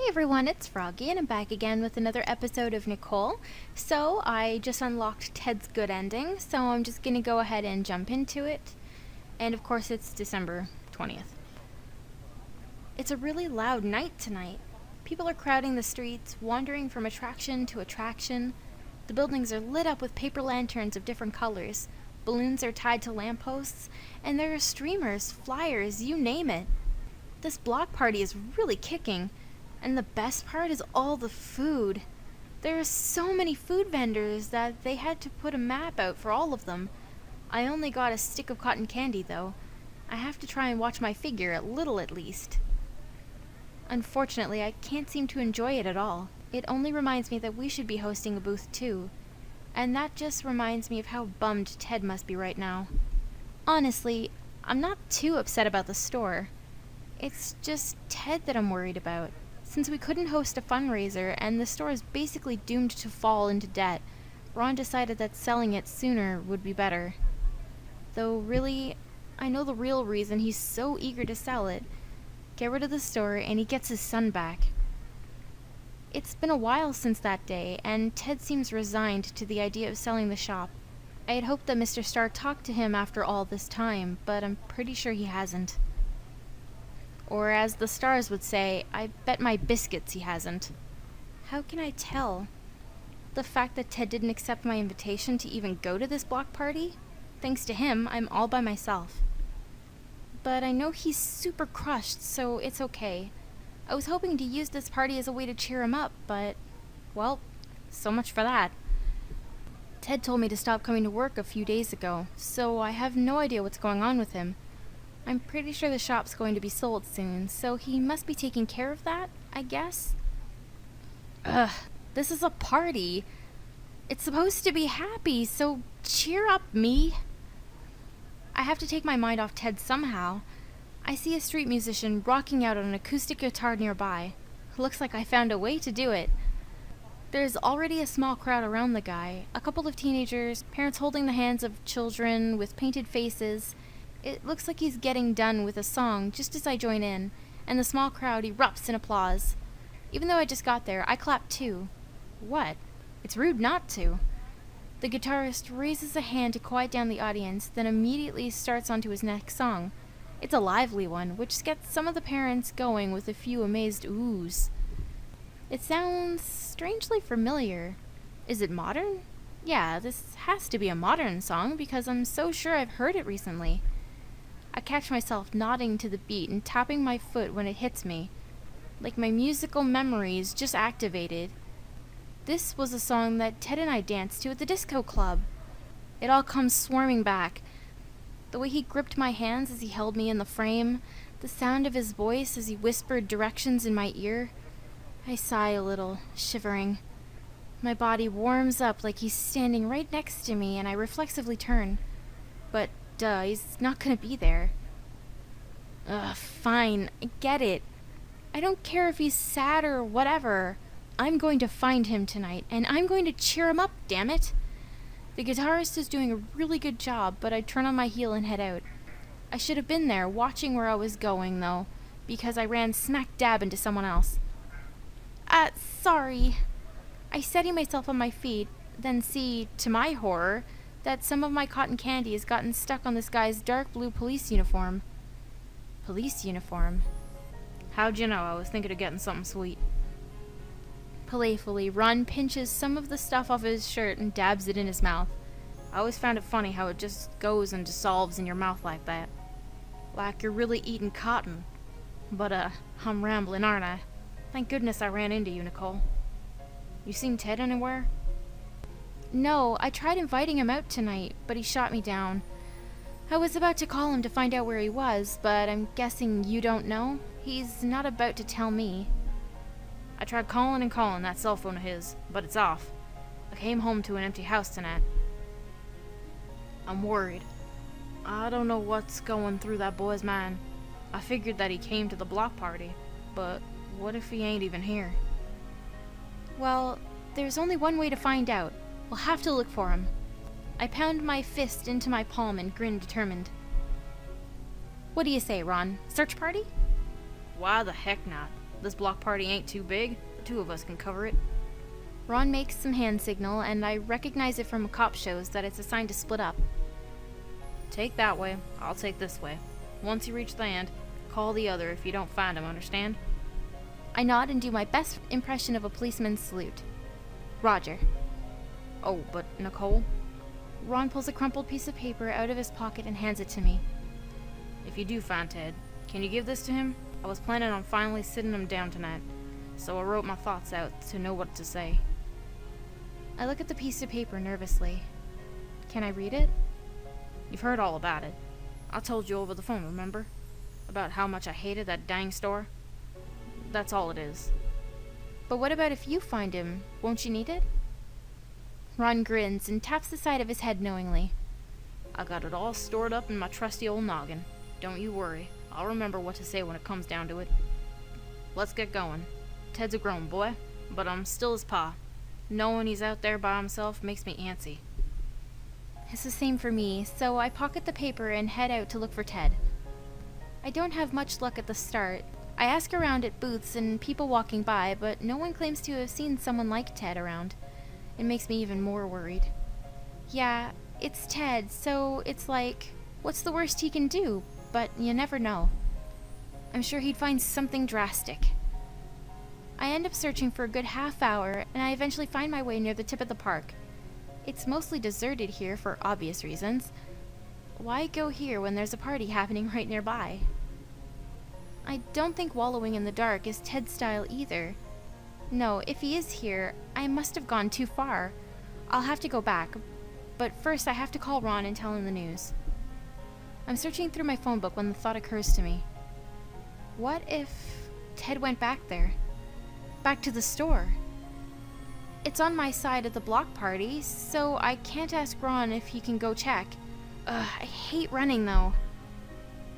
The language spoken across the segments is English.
everyone, it's Froggy, and I'm back again with another episode of Nicole. So, I just unlocked Ted's good ending, so I'm just gonna go ahead and jump into it. And of course, it's December 20th. It's a really loud night tonight. People are crowding the streets, wandering from attraction to attraction. The buildings are lit up with paper lanterns of different colors. Balloons are tied to lampposts, and there are streamers, flyers, you name it. This block party is really kicking. And the best part is all the food. There are so many food vendors that they had to put a map out for all of them. I only got a stick of cotton candy, though. I have to try and watch my figure, a little at least. Unfortunately, I can't seem to enjoy it at all. It only reminds me that we should be hosting a booth too. And that just reminds me of how bummed Ted must be right now. Honestly, I'm not too upset about the store. It's just Ted that I'm worried about. Since we couldn't host a fundraiser and the store is basically doomed to fall into debt, Ron decided that selling it sooner would be better. Though really, I know the real reason he's so eager to sell it. Get rid of the store and he gets his son back. It's been a while since that day, and Ted seems resigned to the idea of selling the shop. I had hoped that Mr. Starr talked to him after all this time, but I'm pretty sure he hasn't. Or as the stars would say, I bet my biscuits he hasn't. How can I tell? The fact that Ted didn't accept my invitation to even go to this block party? Thanks to him, I'm all by myself. But I know he's super crushed, so it's okay. I was hoping to use this party as a way to cheer him up, but, well, so much for that. Ted told me to stop coming to work a few days ago, so I have no idea what's going on with him. I'm pretty sure the shop's going to be sold soon, so he must be taking care of that, I guess? Ugh, this is a party. It's supposed to be happy, so cheer up, me. I have to take my mind off Ted somehow. I see a street musician rocking out on an acoustic guitar nearby. Looks like I found a way to do it. There's already a small crowd around the guy, a couple of teenagers, parents holding the hands of children with painted faces. It looks like he's getting done with a song just as I join in, and the small crowd erupts in applause. Even though I just got there, I clap too. What? It's rude not to. The guitarist raises a hand to quiet down the audience, then immediately starts onto his next song. It's a lively one, which gets some of the parents going with a few amazed oohs. It sounds strangely familiar. Is it modern? Yeah, this has to be a modern song because I'm so sure I've heard it recently. I catch myself nodding to the beat and tapping my foot when it hits me, like my musical memories just activated. This was a song that Ted and I danced to at the disco club. It all comes swarming back. The way he gripped my hands as he held me in the frame, the sound of his voice as he whispered directions in my ear. I sigh a little, shivering. My body warms up like he's standing right next to me, and I reflexively turn. But duh, he's not gonna be there. Ugh, fine, I get it. I don't care if he's sad or whatever. I'm going to find him tonight, and I'm going to cheer him up, damn it. The guitarist is doing a really good job, but I turn on my heel and head out. I should have been there, watching where I was going, though, because I ran smack dab into someone else. Sorry. I steady myself on my feet, then see, to my horror, that some of my cotton candy has gotten stuck on this guy's dark blue police uniform. Police uniform? How'd you know I was thinking of getting something sweet? Playfully, Ron pinches some of the stuff off his shirt and dabs it in his mouth. I always found it funny how it just goes and dissolves in your mouth like that. Like you're really eating cotton. But, I'm rambling, aren't I? Thank goodness I ran into you, Nicole. You seen Ted anywhere? No, I tried inviting him out tonight, but he shot me down. I was about to call him to find out where he was, but I'm guessing you don't know? He's not about to tell me. I tried calling and calling that cell phone of his, but it's off. I came home to an empty house tonight. I'm worried. I don't know what's going through that boy's mind. I figured that he came to the block party, but what if he ain't even here? Well, there's only one way to find out. We'll have to look for him. I pound my fist into my palm and grin determined. What do you say, Ron? Search party? Why the heck not? This block party ain't too big. The two of us can cover it. Ron makes some hand signal, and I recognize it from a cop shows that it's a sign to split up. Take that way, I'll take this way. Once you reach the end, call the other if you don't find him, understand? I nod and do my best impression of a policeman's salute. Roger. Oh, but Nicole? Ron pulls a crumpled piece of paper out of his pocket and hands it to me. If you do find Ted, can you give this to him? I was planning on finally sitting him down tonight, so I wrote my thoughts out to know what to say. I look at the piece of paper nervously. Can I read it? You've heard all about it. I told you over the phone, remember? About how much I hated that dang store? That's all it is. But what about if you find him? Won't you need it? Ron grins and taps the side of his head knowingly. I got it all stored up in my trusty old noggin. Don't you worry. I'll remember what to say when it comes down to it. Let's get going. Ted's a grown boy, but I'm still his pa. Knowing he's out there by himself makes me antsy. It's the same for me, so I pocket the paper and head out to look for Ted. I don't have much luck at the start. I ask around at booths and people walking by, but no one claims to have seen someone like Ted around. It makes me even more worried. Yeah, it's Ted, so it's like, what's the worst he can do? But you never know. I'm sure he'd find something drastic. I end up searching for a good half hour, and I eventually find my way near the tip of the park. It's mostly deserted here for obvious reasons. Why go here when there's a party happening right nearby? I don't think wallowing in the dark is Ted's style either. No, if he is here, I must have gone too far. I'll have to go back, but first I have to call Ron and tell him the news. I'm searching through my phone book when the thought occurs to me. What if Ted went back there? Back to the store? It's on my side of the block party, so I can't ask Ron if he can go check. I hate running though.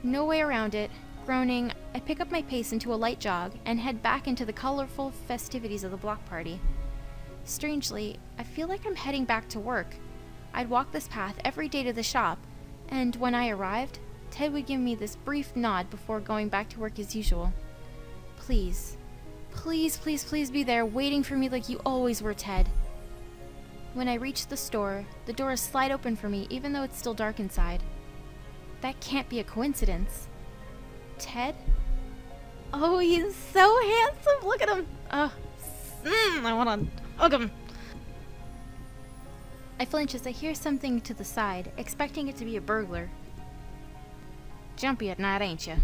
No way around it. Groaning, I pick up my pace into a light jog and head back into the colorful festivities of the block party. Strangely, I feel like I'm heading back to work. I'd walk this path every day to the shop, and when I arrived, Ted would give me this brief nod before going back to work as usual. Please, please, please, please be there waiting for me like you always were, Ted. When I reach the store, the doors slide open for me even though it's still dark inside. That can't be a coincidence. Ted? Oh, he's so handsome! Look at him! I wanna hug him! I flinch as I hear something to the side, expecting it to be a burglar. Jumpy at night, ain't ya?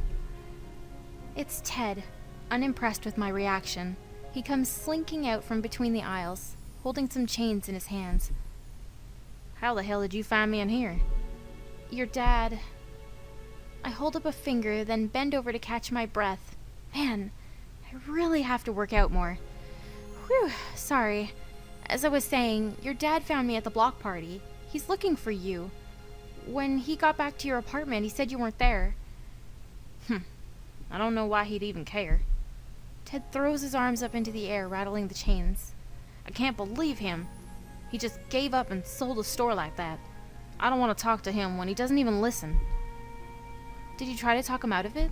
It's Ted, unimpressed with my reaction. He comes slinking out from between the aisles, holding some chains in his hands. How the hell did you find me in here? Your dad... I hold up a finger, then bend over to catch my breath. Man, I really have to work out more. Whew, sorry. As I was saying, your dad found me at the block party. He's looking for you. When he got back to your apartment, he said you weren't there. I don't know why he'd even care. Ted throws his arms up into the air, rattling the chains. I can't believe him. He just gave up and sold a store like that. I don't want to talk to him when he doesn't even listen. Did you try to talk him out of it?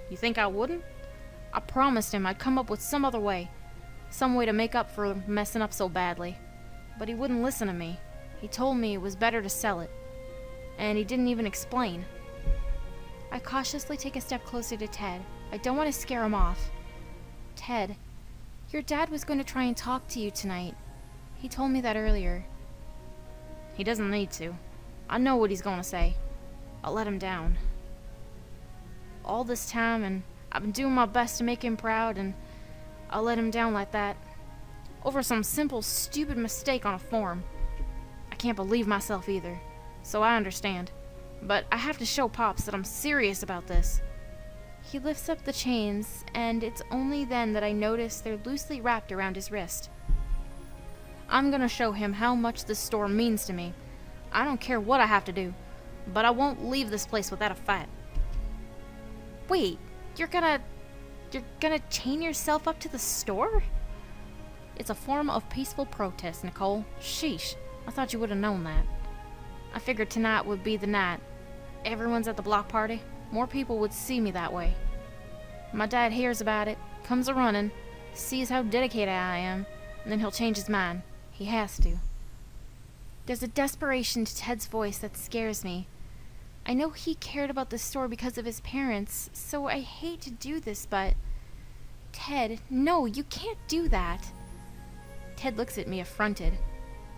You think I wouldn't? I promised him I'd come up with some other way. Some way to make up for messing up so badly. But he wouldn't listen to me. He told me it was better to sell it. And he didn't even explain. I cautiously take a step closer to Ted. I don't want to scare him off. Ted, your dad was going to try and talk to you tonight. He told me that earlier. He doesn't need to. I know what he's going to say. I'll let him down. All this time, and I've been doing my best to make him proud, and I'll let him down like that. Over some simple, stupid mistake on a form. I can't believe myself either, so I understand. But I have to show Pops that I'm serious about this. He lifts up the chains, and it's only then that I notice they're loosely wrapped around his wrist. I'm gonna show him how much this store means to me. I don't care what I have to do, but I won't leave this place without a fight. Wait, you're gonna chain yourself up to the store? It's a form of peaceful protest, Nicole. Sheesh, I thought you would have known that. I figured tonight would be the night. Everyone's at the block party. More people would see me that way. My dad hears about it, comes a-running, sees how dedicated I am, and then he'll change his mind. He has to. There's a desperation to Ted's voice that scares me. I know he cared about the store because of his parents, so I hate to do this, but... Ted, no, you can't do that. Ted looks at me affronted.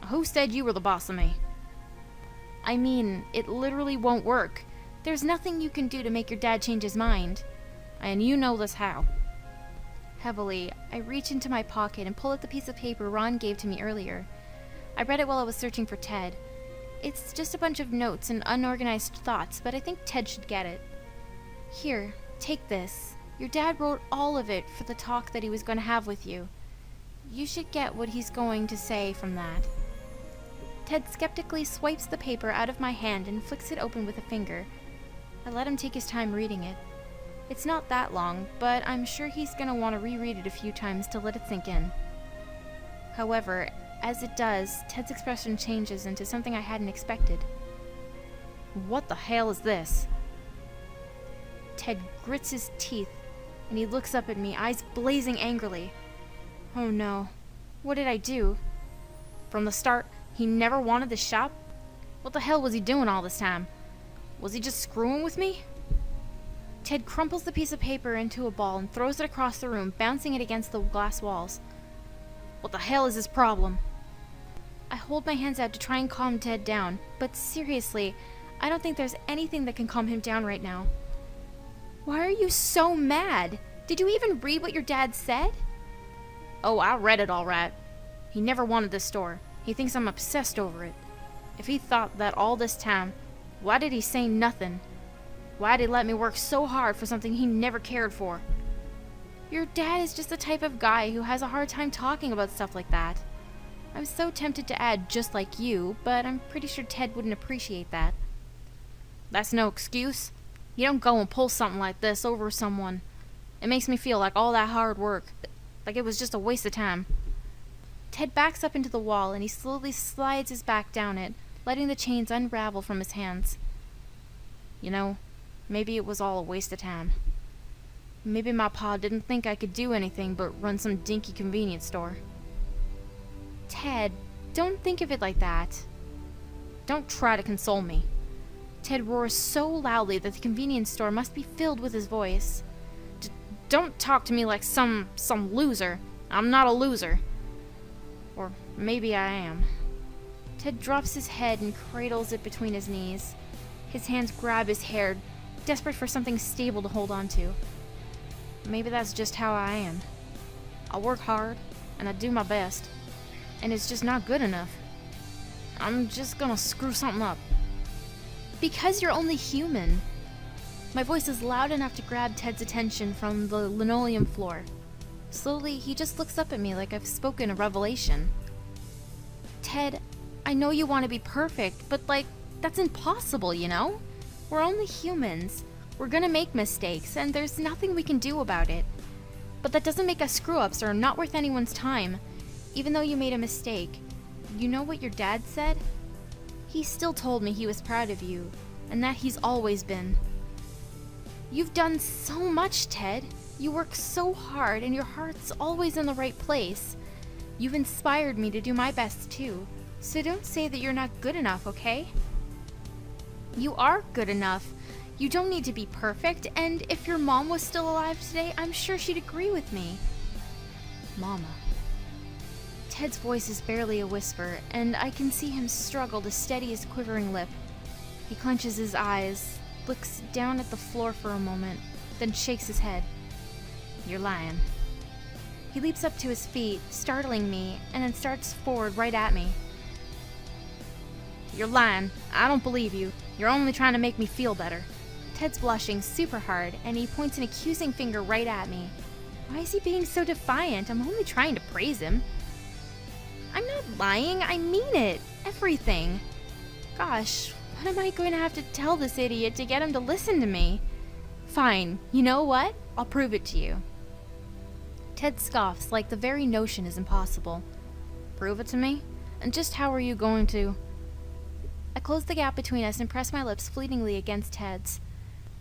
Who said you were the boss of me? I mean, it literally won't work. There's nothing you can do to make your dad change his mind. And you know this how. Heavily, I reach into my pocket and pull out the piece of paper Ron gave to me earlier. I read it while I was searching for Ted. It's just a bunch of notes and unorganized thoughts, but I think Ted should get it. Here, take this. Your dad wrote all of it for the talk that he was going to have with you. You should get what he's going to say from that. Ted skeptically swipes the paper out of my hand and flicks it open with a finger. I let him take his time reading it. It's not that long, but I'm sure he's going to want to reread it a few times to let it sink in. However, as it does, Ted's expression changes into something I hadn't expected. What the hell is this? Ted grits his teeth, and he looks up at me, eyes blazing angrily. Oh no. What did I do? From the start, he never wanted this shop? What the hell was he doing all this time? Was he just screwing with me? Ted crumples the piece of paper into a ball and throws it across the room, bouncing it against the glass walls. What the hell is his problem? I hold my hands out to try and calm Ted down, but seriously, I don't think there's anything that can calm him down right now. Why are you so mad? Did you even read what your dad said? Oh, I read it all right. He never wanted this store. He thinks I'm obsessed over it. If he thought that all this time, why did he say nothing? Why did he let me work so hard for something he never cared for? Your dad is just the type of guy who has a hard time talking about stuff like that. I'm so tempted to add just like you, but I'm pretty sure Ted wouldn't appreciate that. That's no excuse. You don't go and pull something like this over someone. It makes me feel like all that hard work, like it was just a waste of time. Ted backs up into the wall and he slowly slides his back down it, letting the chains unravel from his hands. You know, maybe it was all a waste of time. Maybe my pa didn't think I could do anything but run some dinky convenience store. Ted, don't think of it like that. Don't try to console me. Ted roars so loudly that the convenience store must be filled with his voice. Don't talk to me like some loser. I'm not a loser. Or maybe I am. Ted drops his head and cradles it between his knees. His hands grab his hair, desperate for something stable to hold on to. Maybe that's just how I am. I work hard, and I do my best, and it's just not good enough. I'm just gonna screw something up. Because you're only human. My voice is loud enough to grab Ted's attention from the linoleum floor. Slowly, he just looks up at me like I've spoken a revelation. Ted, I know you want to be perfect, but that's impossible, you know? We're only humans. We're gonna make mistakes, and there's nothing we can do about it. But that doesn't make us screw-ups or not worth anyone's time. Even though you made a mistake, you know what your dad said? He still told me he was proud of you, and that he's always been. You've done so much, Ted. You work so hard, and your heart's always in the right place. You've inspired me to do my best, too. So don't say that you're not good enough, okay? You are good enough. You don't need to be perfect, and if your mom was still alive today, I'm sure she'd agree with me. Mama. Ted's voice is barely a whisper, and I can see him struggle to steady his quivering lip. He clenches his eyes, looks down at the floor for a moment, then shakes his head. You're lying. He leaps up to his feet, startling me, and then starts forward right at me. You're lying. I don't believe you. You're only trying to make me feel better. Ted's blushing super hard, and he points an accusing finger right at me. Why is he being so defiant? I'm only trying to praise him. I'm not lying, I mean it. Everything. Gosh, what am I going to have to tell this idiot to get him to listen to me? Fine, you know what? I'll prove it to you. Ted scoffs like the very notion is impossible. Prove it to me? And just how are you going to? I close the gap between us and press my lips fleetingly against Ted's.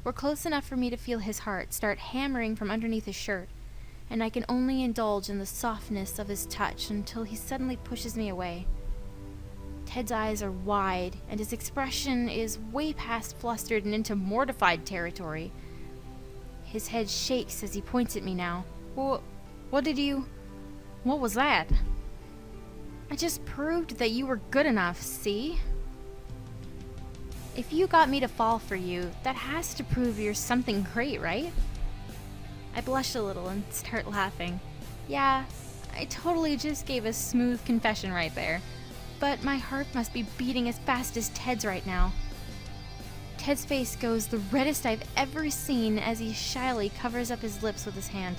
We're close enough for me to feel his heart start hammering from underneath his shirt, and I can only indulge in the softness of his touch until he suddenly pushes me away. Ted's eyes are wide, and his expression is way past flustered and into mortified territory. His head shakes as he points at me now. What was that? I just proved that you were good enough, see? If you got me to fall for you, that has to prove you're something great, right? I blush a little and start laughing. Yeah, I totally just gave a smooth confession right there. But my heart must be beating as fast as Ted's right now. Ted's face goes the reddest I've ever seen as he shyly covers up his lips with his hand.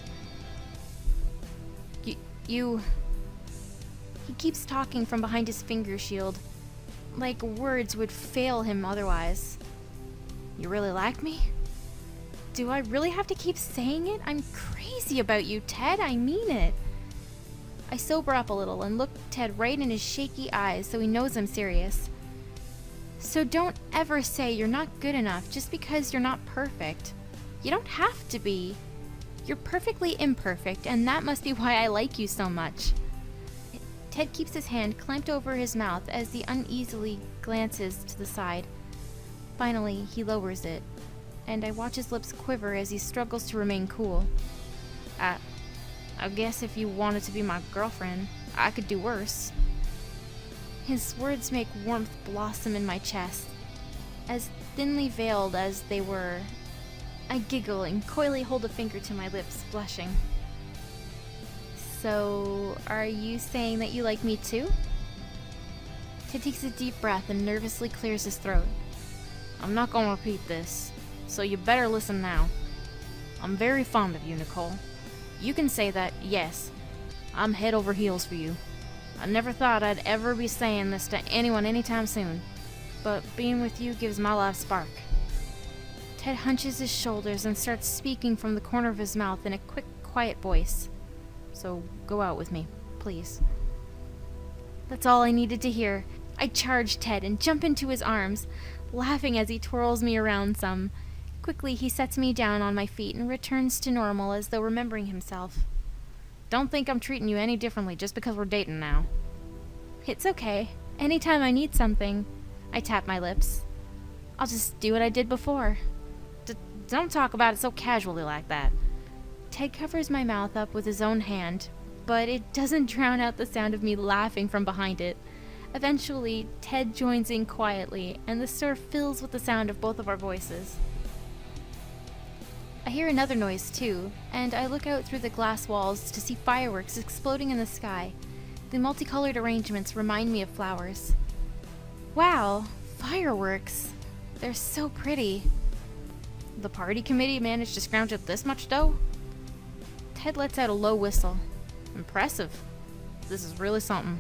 You... He keeps talking from behind his finger shield, like words would fail him otherwise. You really like me? Do I really have to keep saying it? I'm crazy about you, Ted. I mean it. I sober up a little and look Ted right in his shaky eyes so he knows I'm serious. So don't ever say you're not good enough just because you're not perfect. You don't have to be. You're perfectly imperfect, and that must be why I like you so much. Ted keeps his hand clamped over his mouth as he uneasily glances to the side. Finally, he lowers it, and I watch his lips quiver as he struggles to remain cool. I guess if you wanted to be my girlfriend, I could do worse. His words make warmth blossom in my chest. As thinly veiled as they were, I giggle and coyly hold a finger to my lips, blushing. So, are you saying that you like me too? Ted takes a deep breath and nervously clears his throat. I'm not gonna repeat this, so you better listen now. I'm very fond of you, Nicole. You can say that, yes, I'm head over heels for you. I never thought I'd ever be saying this to anyone anytime soon, but being with you gives my life spark. Ted hunches his shoulders and starts speaking from the corner of his mouth in a quick, quiet voice. So go out with me, please. That's all I needed to hear. I charge Ted and jump into his arms, laughing as he twirls me around some. Quickly, he sets me down on my feet and returns to normal as though remembering himself. Don't think I'm treating you any differently just because we're dating now. It's okay. Anytime I need something, I tap my lips. I'll just do what I did before. Don't talk about it so casually like that. Ted covers my mouth up with his own hand, but it doesn't drown out the sound of me laughing from behind it. Eventually, Ted joins in quietly, and the store fills with the sound of both of our voices. I hear another noise too, and I look out through the glass walls to see fireworks exploding in the sky. The multicolored arrangements remind me of flowers. Wow, fireworks! They're so pretty. The party committee managed to scrounge up this much dough? Ted lets out a low whistle. Impressive. This is really something.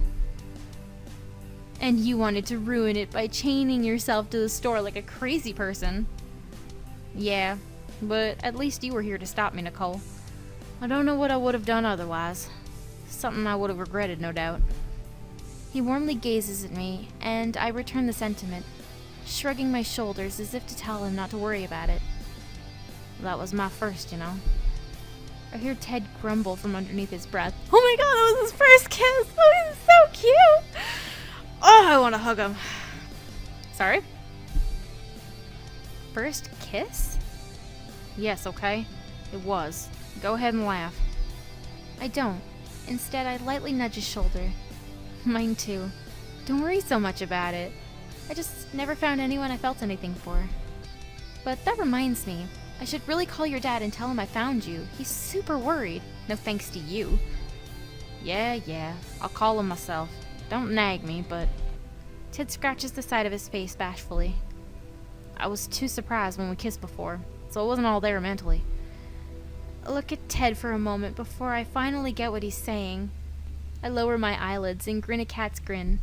And you wanted to ruin it by chaining yourself to the store like a crazy person. Yeah, but at least you were here to stop me, Nicole. I don't know what I would have done otherwise. Something I would have regretted, no doubt. He warmly gazes at me, and I return the sentiment, shrugging my shoulders as if to tell him not to worry about it. That was my first, you know. I hear Ted grumble from underneath his breath. Oh my god, that was his first kiss! Oh, he's so cute! Oh, I want to hug him. Sorry? First kiss? Yes, okay. It was. Go ahead and laugh. I don't. Instead, I lightly nudge his shoulder. Mine too. Don't worry so much about it. I just never found anyone I felt anything for. But that reminds me. I should really call your dad and tell him I found you. He's super worried. No thanks to you. Yeah. I'll call him myself. Don't nag me, but... Ted scratches the side of his face bashfully. I was too surprised when we kissed before, so I wasn't all there mentally. I look at Ted for a moment before I finally get what he's saying. I lower my eyelids and grin a cat's grin.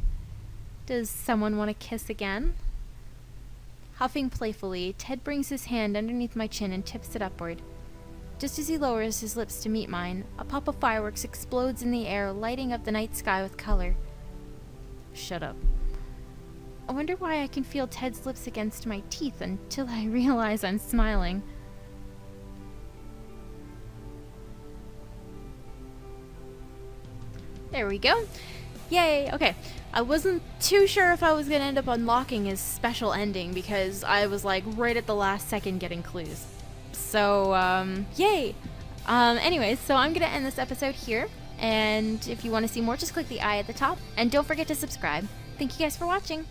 Does someone want to kiss again? Huffing playfully, Ted brings his hand underneath my chin and tips it upward. Just as he lowers his lips to meet mine, a pop of fireworks explodes in the air, lighting up the night sky with color. Shut up. I wonder why I can feel Ted's lips against my teeth until I realize I'm smiling. There we go. Yay! Okay. I wasn't too sure if I was gonna end up unlocking his special ending because I was like right at the last second getting clues. So, yay! Anyways, so I'm gonna end this episode here. And if you want to see more, just click the I at the top. And don't forget to subscribe. Thank you guys for watching.